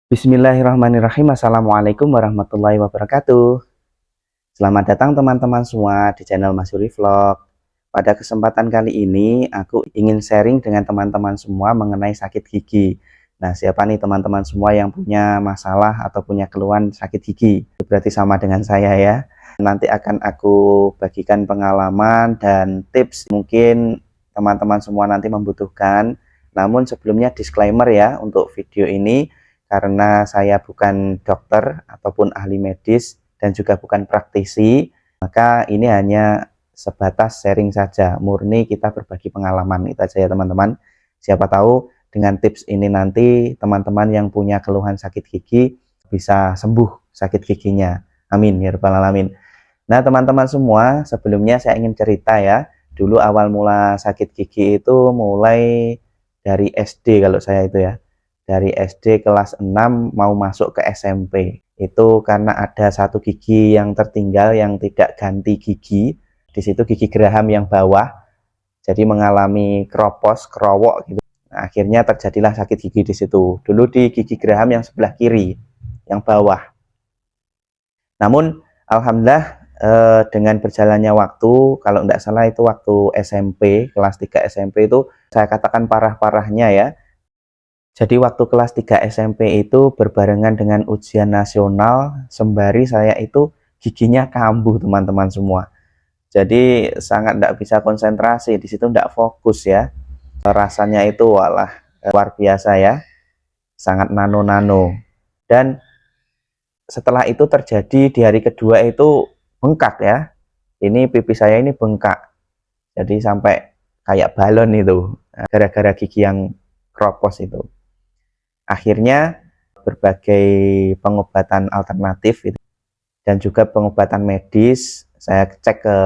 Bismillahirrahmanirrahim. Assalamualaikum warahmatullahi wabarakatuh. Selamat datang teman-teman semua di channel Mas Yuri Vlog. Pada kesempatan kali ini aku ingin sharing dengan teman-teman semua mengenai sakit gigi. Nah, siapa nih teman-teman semua yang punya masalah atau punya keluhan sakit gigi? Berarti sama dengan saya ya. Nanti akan aku bagikan pengalaman dan tips mungkin teman-teman semua nanti membutuhkan. Namun sebelumnya disclaimer ya untuk video ini, karena saya bukan dokter ataupun ahli medis dan juga bukan praktisi, maka ini hanya sebatas sharing saja, murni kita berbagi pengalaman. Itu aja ya teman-teman. Siapa tahu dengan tips ini nanti teman-teman yang punya keluhan sakit gigi bisa sembuh sakit giginya. Amin ya rabbal alamin. Nah teman-teman semua, sebelumnya saya ingin cerita ya. Dulu awal mula sakit gigi itu mulai dari SD kalau saya itu ya. Dari SD kelas 6 mau masuk ke SMP. Itu karena ada satu gigi yang tertinggal yang tidak ganti gigi. Di situ gigi geraham yang bawah. Jadi mengalami keropos, kerowok gitu. Nah, akhirnya terjadilah sakit gigi di situ. Dulu di gigi geraham yang sebelah kiri, yang bawah. Namun alhamdulillah dengan berjalannya waktu, kalau tidak salah itu waktu SMP, kelas 3 SMP itu saya katakan parah-parahnya ya. Jadi waktu kelas 3 SMP itu berbarengan dengan ujian nasional, sembari saya itu giginya kambuh teman-teman semua. Jadi sangat tidak bisa konsentrasi, di situ tidak fokus ya. Rasanya itu walah luar biasa ya, sangat nano-nano. Dan setelah itu terjadi di hari kedua itu bengkak ya. Ini pipi saya ini bengkak. Jadi sampai kayak balon itu, gara-gara gigi yang kropos itu. Akhirnya berbagai pengobatan alternatif itu, dan juga pengobatan medis. Saya cek ke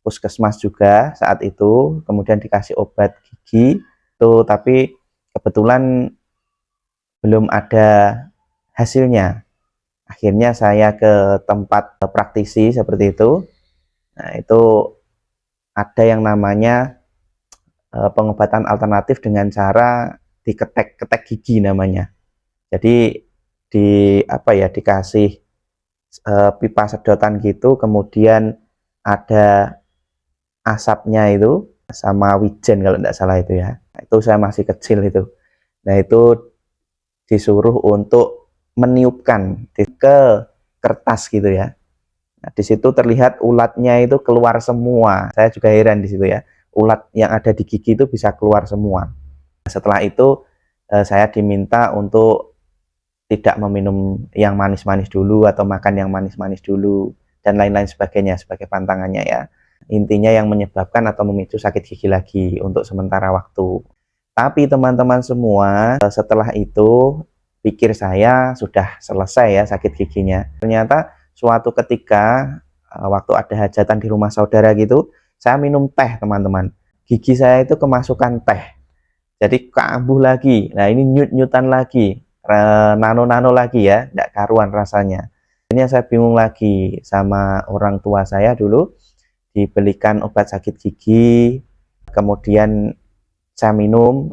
puskesmas juga saat itu, kemudian dikasih obat gigi itu, tapi kebetulan belum ada hasilnya. Akhirnya saya ke tempat praktisi seperti itu. Nah, itu ada yang namanya pengobatan alternatif dengan cara diketek-ketek gigi namanya. Jadi dikasih pipa sedotan gitu, kemudian ada asapnya itu sama wijen kalau tidak salah itu ya. Nah, itu saya masih kecil itu. Nah, itu disuruh untuk meniupkan ke kertas gitu ya. Nah, di situ terlihat ulatnya itu keluar semua. Saya juga heran di situ ya. Ulat yang ada di gigi itu bisa keluar semua. Setelah itu saya diminta untuk tidak meminum yang manis-manis dulu atau makan yang manis-manis dulu dan lain-lain sebagainya sebagai pantangannya ya. Intinya yang menyebabkan atau memicu sakit gigi lagi untuk sementara waktu. Tapi teman-teman semua, setelah itu pikir saya sudah selesai ya sakit giginya. Ternyata suatu ketika waktu ada hajatan di rumah saudara gitu, saya minum teh teman-teman. Gigi saya itu kemasukan teh. Jadi kambuh lagi. Nah ini nyut-nyutan lagi, nano-nano lagi ya, tidak karuan rasanya. Ini saya bingung lagi sama orang tua saya dulu, dibelikan obat sakit gigi, kemudian saya minum,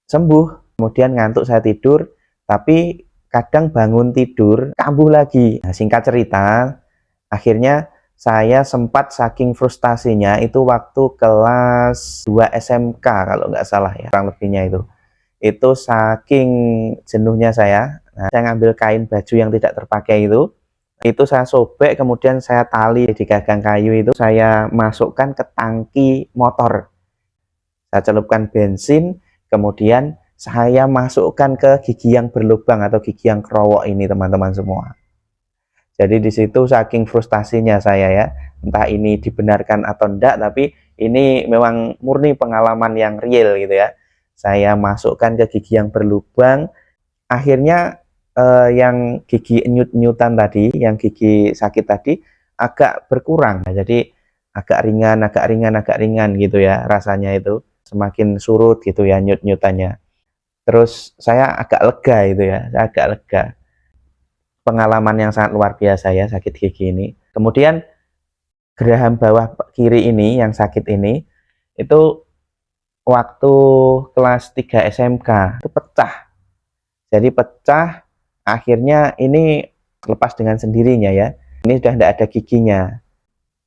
sembuh, kemudian ngantuk saya tidur, tapi kadang bangun tidur, kambuh lagi. Nah, singkat cerita, akhirnya saya sempat saking frustasinya itu waktu kelas 2 SMK kalau nggak salah ya, kurang lebihnya itu saking jenuhnya saya. Nah, saya ngambil kain baju yang tidak terpakai itu saya sobek, kemudian saya tali di gagang kayu itu, saya masukkan ke tangki motor, saya celupkan bensin, kemudian saya masukkan ke gigi yang berlubang atau gigi yang kerowok ini teman-teman semua. Jadi di situ saking frustasinya saya ya, entah ini dibenarkan atau enggak, tapi ini memang murni pengalaman yang real gitu ya. Saya masukkan ke gigi yang berlubang, akhirnya yang gigi nyut-nyutan tadi, yang gigi sakit tadi agak berkurang. Nah, jadi agak ringan, agak ringan, agak ringan gitu ya rasanya itu. Semakin surut gitu ya nyut-nyutannya. Terus saya agak lega itu ya, saya agak lega. Pengalaman yang sangat luar biasa ya sakit gigi ini. Kemudian geraham bawah kiri ini yang sakit ini itu waktu kelas 3 SMK itu pecah. Jadi pecah, akhirnya ini lepas dengan sendirinya ya. Ini sudah tidak ada giginya,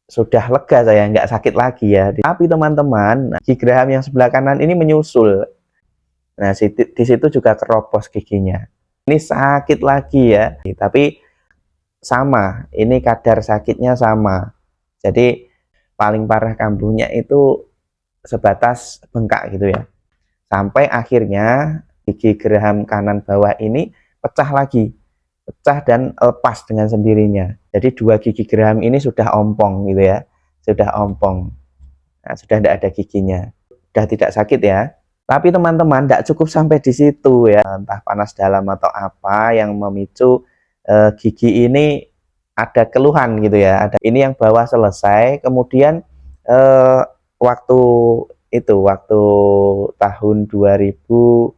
sudah lega saya, nggak sakit lagi ya. Tapi teman-teman, gigi geraham yang sebelah kanan ini menyusul. Nah, di situ juga keropos giginya. Ini sakit lagi ya, tapi sama, ini kadar sakitnya sama. Jadi paling parah kambuhnya itu sebatas bengkak gitu ya. Sampai akhirnya gigi geraham kanan bawah ini pecah lagi, pecah dan lepas dengan sendirinya. Jadi dua gigi geraham ini sudah ompong gitu ya, sudah ompong. Nah, sudah tidak ada giginya, sudah tidak sakit ya. Tapi teman-teman, tidak cukup sampai di situ ya, entah panas dalam atau apa yang memicu gigi ini ada keluhan gitu ya. Ada ini yang bawah selesai, kemudian waktu waktu tahun 2017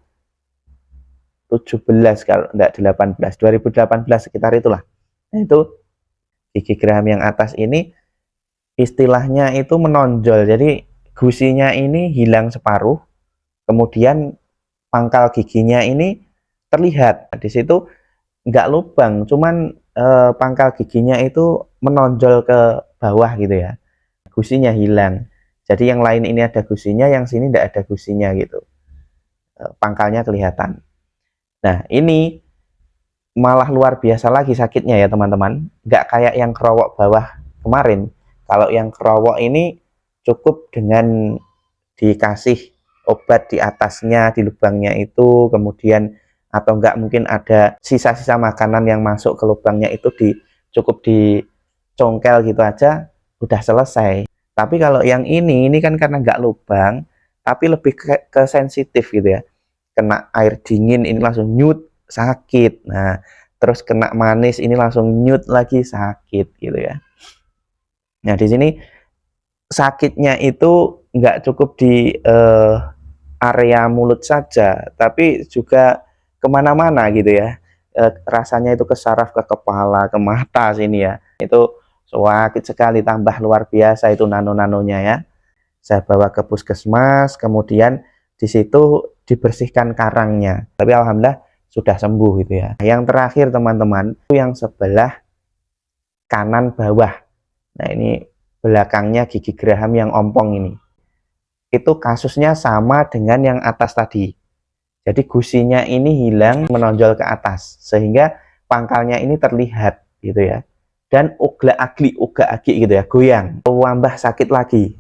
kalau enggak 18, 2018 sekitar itulah. Nah, itu gigi geraham yang atas ini istilahnya itu menonjol. Jadi gusinya ini hilang separuh, kemudian pangkal giginya ini terlihat. Di situ nggak lubang, cuman pangkal giginya itu menonjol ke bawah gitu ya. Gusinya hilang. Jadi yang lain ini ada gusinya, yang sini tidak ada gusinya gitu. Pangkalnya kelihatan. Nah, ini malah luar biasa lagi sakitnya ya teman-teman. Nggak kayak yang kerowok bawah kemarin. Kalau yang kerowok ini cukup dengan dikasih obat di atasnya, di lubangnya itu, kemudian atau enggak mungkin ada sisa-sisa makanan yang masuk ke lubangnya itu cukup dicongkel gitu aja udah selesai. Tapi kalau yang ini kan karena enggak lubang, tapi lebih ke sensitif gitu ya. Kena air dingin ini langsung nyut, sakit. Nah, terus kena manis ini langsung nyut lagi, sakit gitu ya. Nah, di sini sakitnya itu nggak cukup di area mulut saja, tapi juga kemana-mana gitu ya. Rasanya itu ke saraf, ke kepala, ke mata sini ya. Itu sakit sekali, tambah luar biasa itu nano-nanonya ya. Saya bawa ke puskesmas, kemudian di situ dibersihkan karangnya. Tapi alhamdulillah sudah sembuh gitu ya. Yang terakhir teman-teman, itu yang sebelah kanan bawah. Nah, ini belakangnya gigi geraham yang ompong ini. Itu kasusnya sama dengan yang atas tadi. Jadi gusinya ini hilang menonjol ke atas sehingga pangkalnya ini terlihat gitu ya. Dan ugla-agli gitu ya, goyang, tambah sakit lagi.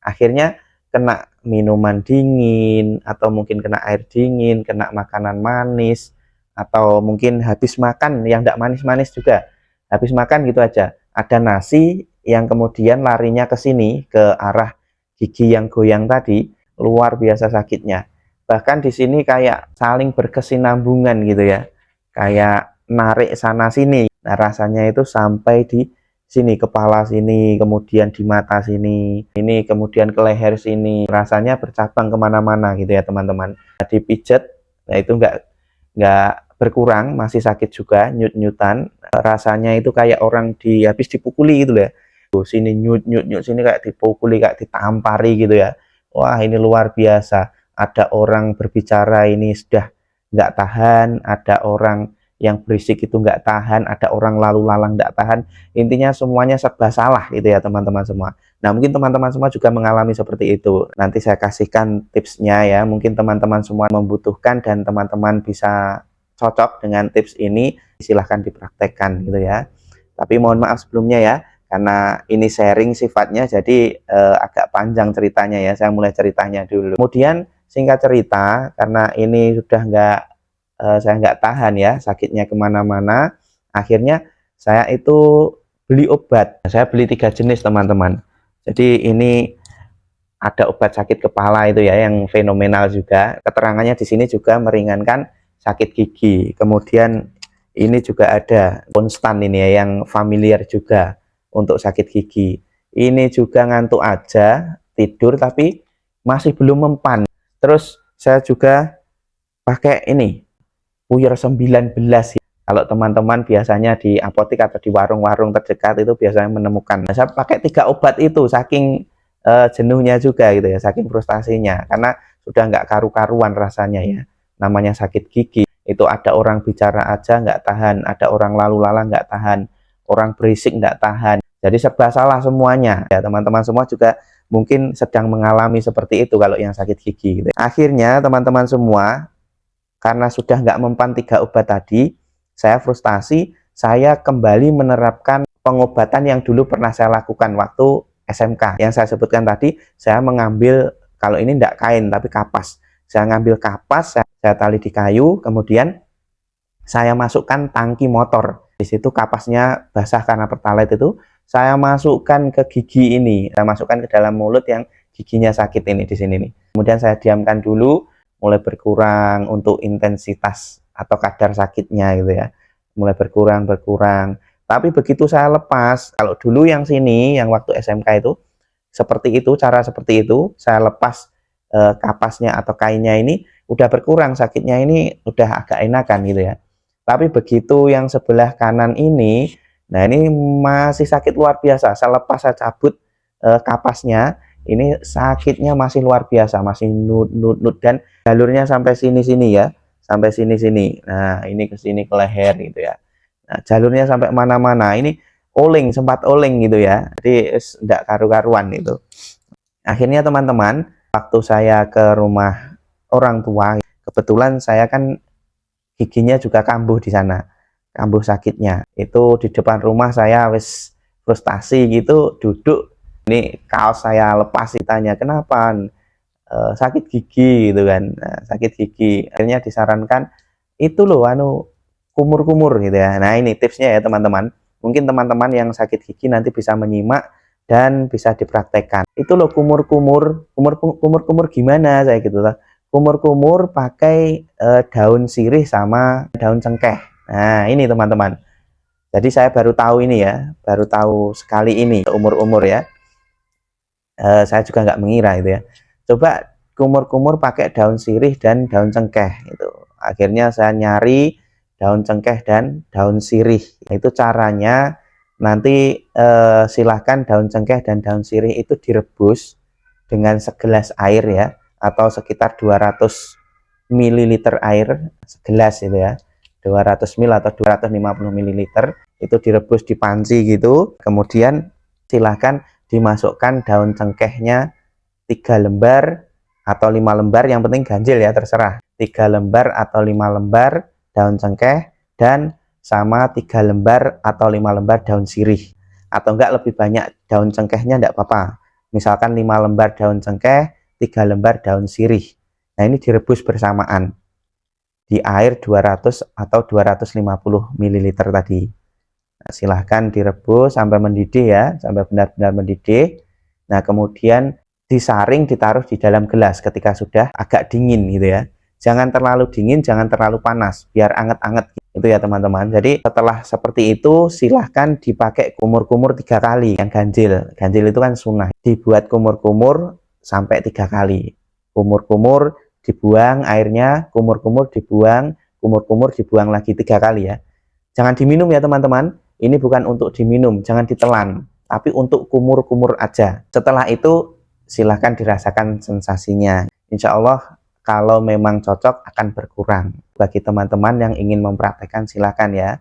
Akhirnya kena minuman dingin atau mungkin kena air dingin, kena makanan manis atau mungkin habis makan yang tidak manis-manis juga. Habis makan gitu aja. Ada nasi yang kemudian larinya ke sini ke arah gigi yang goyang tadi, luar biasa sakitnya. Bahkan di sini kayak saling berkesinambungan gitu ya, kayak narik sana sini. Nah, rasanya itu sampai di sini, kepala sini, kemudian di mata sini, ini kemudian ke leher sini. Rasanya bercabang kemana-mana gitu ya teman-teman. Nah, dipijat, nah itu nggak berkurang, masih sakit juga, nyut-nyutan. Rasanya itu kayak orang habis dipukuli gitu ya. Sini nyut sini kayak dipukuli, kayak ditampari gitu ya. Wah, ini luar biasa. Ada orang berbicara ini sudah nggak tahan, ada orang yang berisik itu nggak tahan, ada orang lalu lalang nggak tahan. Intinya semuanya serba salah gitu ya teman-teman semua. Nah, mungkin teman-teman semua juga mengalami seperti itu. Nanti saya kasihkan tipsnya ya, mungkin teman-teman semua membutuhkan dan teman-teman bisa cocok dengan tips ini, silahkan dipraktekkan gitu ya. Tapi mohon maaf sebelumnya ya, karena ini sharing sifatnya, jadi agak panjang ceritanya ya. Saya mulai ceritanya dulu. Kemudian singkat cerita, karena ini sudah saya nggak tahan ya sakitnya kemana-mana, akhirnya saya itu beli obat. Saya beli 3 jenis teman-teman. Jadi ini ada obat sakit kepala itu ya yang fenomenal juga. Keterangannya di sini juga meringankan sakit gigi. Kemudian ini juga ada konstan ini ya yang familiar juga untuk sakit gigi. Ini juga ngantuk aja, tidur tapi masih belum mempan. Terus saya juga pakai ini Puyer 19 ya. Kalau teman-teman biasanya di apotek atau di warung-warung terdekat itu biasanya menemukan. Nah, saya pakai 3 obat itu saking jenuhnya juga gitu ya, saking frustasinya karena sudah nggak karu-karuan rasanya ya. Namanya sakit gigi. Itu ada orang bicara aja nggak tahan, ada orang lalu lalang nggak tahan, orang berisik nggak tahan. Jadi serba salah semuanya. Ya, teman-teman semua juga mungkin sedang mengalami seperti itu kalau yang sakit gigi gitu. Akhirnya teman-teman semua, karena sudah nggak mempan 3 obat tadi, saya frustasi, saya kembali menerapkan pengobatan yang dulu pernah saya lakukan waktu SMK. Yang saya sebutkan tadi, saya mengambil, kalau ini tidak kain tapi kapas. Saya ngambil kapas, saya tali di kayu, kemudian saya masukkan tangki motor. Di situ kapasnya basah karena pertalite itu, saya masukkan ke gigi ini, saya masukkan ke dalam mulut yang giginya sakit ini di sini nih. Kemudian saya diamkan dulu, mulai berkurang untuk intensitas atau kadar sakitnya gitu ya. Mulai berkurang. Tapi begitu saya lepas, kalau dulu yang sini, yang waktu SMK itu, seperti itu, cara seperti itu, saya lepas kapasnya atau kainnya ini, udah berkurang sakitnya ini, udah agak enakan gitu ya. Tapi begitu yang sebelah kanan ini, nah ini masih sakit luar biasa. Saya lepas, saya cabut kapasnya, ini sakitnya masih luar biasa, masih nut dan jalurnya sampai sini-sini ya, sampai sini-sini. Nah ini ke sini ke leher gitu ya. Nah, jalurnya sampai mana-mana. Ini oling, sempat oling gitu ya. Jadi tidak karu-karuan itu. Akhirnya teman-teman, waktu saya ke rumah orang tua, kebetulan saya kan giginya juga kambuh di sana, kambuh sakitnya. Itu di depan rumah saya wis frustasi gitu, duduk. Ini kaos saya lepas, ditanya kenapa, sakit gigi gitu kan. Nah, sakit gigi. Akhirnya disarankan itu loh anu kumur-kumur gitu ya. Nah ini tipsnya ya teman-teman. Mungkin teman-teman yang sakit gigi nanti bisa menyimak dan bisa dipraktekkan. Itu loh kumur-kumur gimana saya gitu lah. Kumur-kumur pakai daun sirih sama daun cengkeh. Nah ini teman-teman. Jadi saya baru tahu ini ya, baru tahu sekali ini umur-umur ya. Saya juga nggak mengira itu ya. Coba kumur-kumur pakai daun sirih dan daun cengkeh itu. Akhirnya saya nyari daun cengkeh dan daun sirih. Itu caranya nanti silahkan daun cengkeh dan daun sirih itu direbus dengan segelas air ya, atau sekitar 200 ml air segelas itu ya. 200 ml atau 250 ml itu direbus di panci gitu. Kemudian silahkan dimasukkan daun cengkehnya 3 lembar atau 5 lembar, yang penting ganjil ya, terserah. 3 lembar atau 5 lembar daun cengkeh, dan sama 3 lembar atau 5 lembar daun sirih. Atau enggak lebih banyak daun cengkehnya enggak apa-apa. Misalkan 5 lembar daun cengkeh, 3 lembar daun sirih. Nah ini direbus bersamaan di air 200 atau 250 ml tadi. Nah, silahkan direbus sampai mendidih ya, sampai benar-benar mendidih. Nah kemudian disaring, ditaruh di dalam gelas ketika sudah agak dingin gitu ya. Jangan terlalu dingin, jangan terlalu panas, biar anget-anget itu ya teman-teman. Jadi setelah seperti itu silahkan dipakai kumur-kumur 3 kali yang ganjil. Ganjil itu kan sunnah. Dibuat kumur-kumur sampai 3 kali. Kumur-kumur dibuang airnya, kumur-kumur dibuang, kumur-kumur dibuang lagi 3 kali ya. Jangan diminum ya teman-teman. Ini bukan untuk diminum, jangan ditelan, tapi untuk kumur-kumur aja. Setelah itu silahkan dirasakan sensasinya. Insya Allah kalau memang cocok akan berkurang. Bagi teman-teman yang ingin mempraktekkan silahkan ya.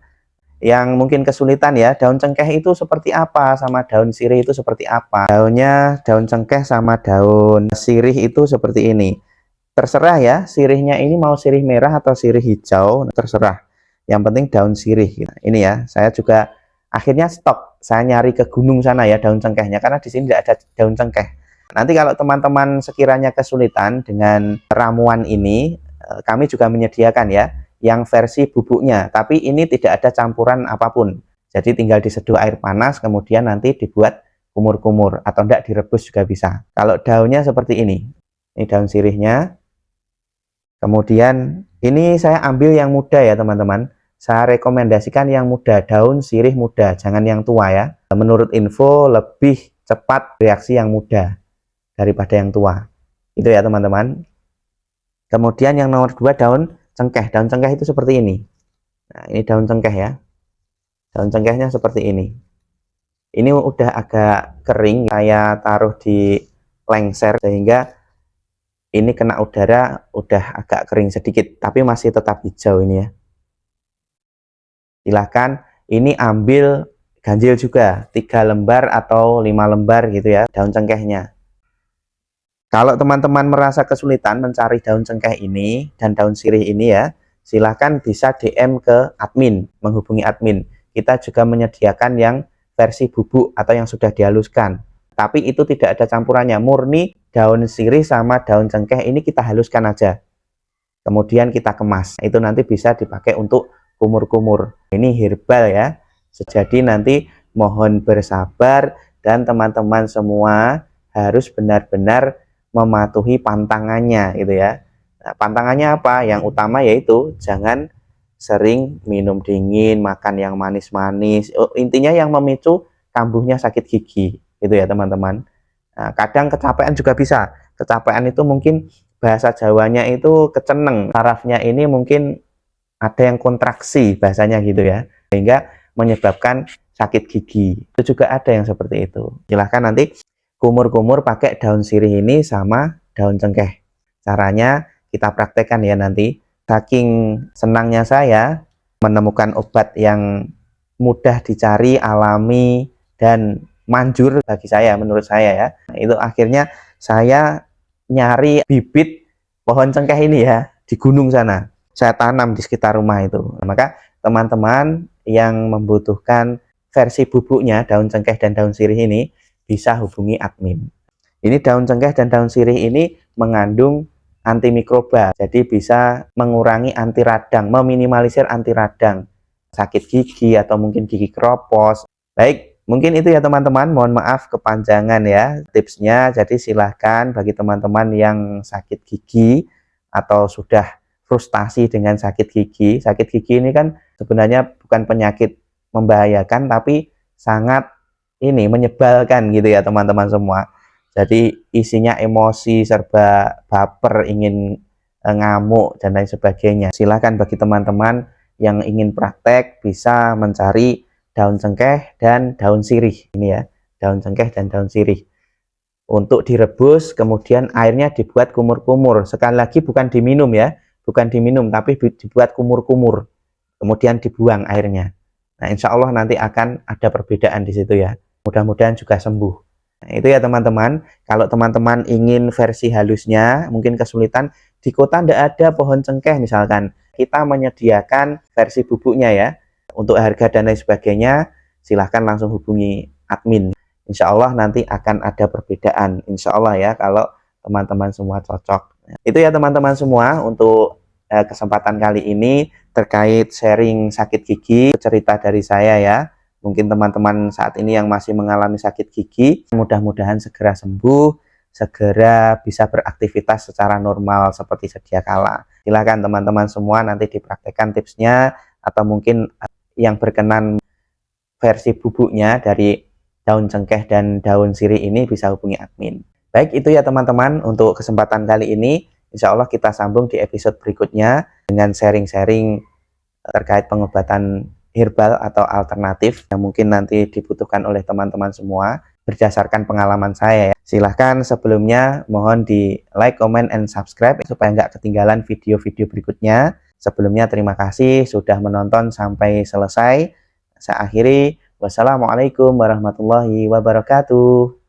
Yang mungkin kesulitan ya, daun cengkeh itu seperti apa sama daun sirih itu seperti apa. Daunnya, daun cengkeh sama daun sirih itu seperti ini. Terserah ya, sirihnya ini mau sirih merah atau sirih hijau, terserah. Yang penting daun sirih. Ini ya, saya juga akhirnya stop. Saya nyari ke gunung sana ya daun cengkehnya, karena di sini tidak ada daun cengkeh. Nanti kalau teman-teman sekiranya kesulitan dengan ramuan ini, kami juga menyediakan ya yang versi bubuknya, tapi ini tidak ada campuran apapun. Jadi tinggal diseduh air panas, kemudian nanti dibuat kumur-kumur, atau enggak direbus juga bisa. Kalau daunnya seperti ini daun sirihnya. Kemudian ini saya ambil yang muda ya teman-teman. Saya rekomendasikan yang muda, daun sirih muda, jangan yang tua ya. Menurut info lebih cepat reaksi yang muda daripada yang tua. Itu ya teman-teman. Kemudian yang nomor 2 daun cengkeh. Daun cengkeh itu seperti ini. Nah, ini daun cengkeh ya. Daun cengkehnya seperti ini. Ini udah agak kering, saya taruh di lengser sehingga Ini kena udara udah agak kering sedikit, tapi masih tetap hijau ini ya. Silahkan ini ambil ganjil juga 3 lembar atau 5 lembar gitu ya daun cengkehnya. Kalau teman-teman merasa kesulitan mencari daun cengkeh ini dan daun sirih ini ya, silahkan bisa DM ke admin, menghubungi admin. Kita juga menyediakan yang versi bubuk atau yang sudah dihaluskan. Tapi itu tidak ada campurannya, murni daun sirih sama daun cengkeh ini kita haluskan aja. Kemudian kita kemas. Itu nanti bisa dipakai untuk kumur-kumur. Ini herbal ya. Jadi nanti mohon bersabar dan teman-teman semua harus benar-benar mematuhi pantangannya gitu ya. Nah, pantangannya apa? Yang utama yaitu jangan sering minum dingin, makan yang manis-manis. Intinya yang memicu kambuhnya sakit gigi gitu ya teman-teman. Nah, kadang kecapean juga bisa. Kecapean itu mungkin bahasa Jawanya itu keceneng. Sarafnya ini mungkin ada yang kontraksi bahasanya gitu ya. Sehingga menyebabkan sakit gigi. Itu juga ada yang seperti itu. Silahkan nanti kumur-kumur pakai daun sirih ini sama daun cengkeh. Caranya kita praktekkan ya nanti. Saking senangnya saya menemukan obat yang mudah dicari, alami, dan manjur bagi saya, menurut saya ya. Itu akhirnya saya nyari bibit pohon cengkeh ini ya di gunung sana. Saya tanam di sekitar rumah itu. Maka teman-teman yang membutuhkan versi bubuknya daun cengkeh dan daun sirih ini bisa hubungi admin. Ini daun cengkeh dan daun sirih ini mengandung antimikroba, jadi bisa mengurangi anti radang, meminimalisir anti radang, sakit gigi atau mungkin gigi keropos. Baik, mungkin itu ya teman-teman, mohon maaf kepanjangan ya tipsnya. Jadi silahkan bagi teman-teman yang sakit gigi atau sudah frustasi dengan sakit gigi. Sakit gigi ini kan sebenarnya bukan penyakit membahayakan, tapi sangat ini menyebalkan gitu ya teman-teman semua. Jadi isinya emosi, serba baper, ingin ngamuk dan lain sebagainya. Silahkan bagi teman-teman yang ingin praktek bisa mencari daun cengkeh dan daun sirih ini ya, daun cengkeh dan daun sirih untuk direbus, kemudian airnya dibuat kumur-kumur. Sekali lagi bukan diminum ya, bukan diminum tapi dibuat kumur-kumur, kemudian dibuang airnya. Nah, insya Allah nanti akan ada perbedaan di situ ya. Mudah-mudahan juga sembuh. Nah, itu ya teman-teman. Kalau teman-teman ingin versi halusnya, mungkin kesulitan, di kota tidak ada pohon cengkeh misalkan. Kita menyediakan versi bubuknya ya. Untuk harga dan lain sebagainya, silahkan langsung hubungi admin. Insya Allah nanti akan ada perbedaan. Insya Allah ya, kalau teman-teman semua cocok. Itu ya teman-teman semua untuk kesempatan kali ini terkait sharing sakit gigi, cerita dari saya ya. Mungkin teman-teman saat ini yang masih mengalami sakit gigi, mudah-mudahan segera sembuh, segera bisa beraktivitas secara normal seperti sedia kala. Silakan teman-teman semua nanti dipraktekkan tipsnya, atau mungkin yang berkenan versi bubuknya dari daun cengkeh dan daun sirih ini bisa hubungi admin. Baik, itu ya teman-teman untuk kesempatan kali ini. Insya Allah kita sambung di episode berikutnya dengan sharing-sharing terkait pengobatan herbal atau alternatif yang mungkin nanti dibutuhkan oleh teman-teman semua berdasarkan pengalaman saya ya. Silahkan sebelumnya mohon di like, comment, and subscribe supaya nggak ketinggalan video-video berikutnya. Sebelumnya terima kasih sudah menonton sampai selesai. Saya akhiri. Wassalamualaikum warahmatullahi wabarakatuh.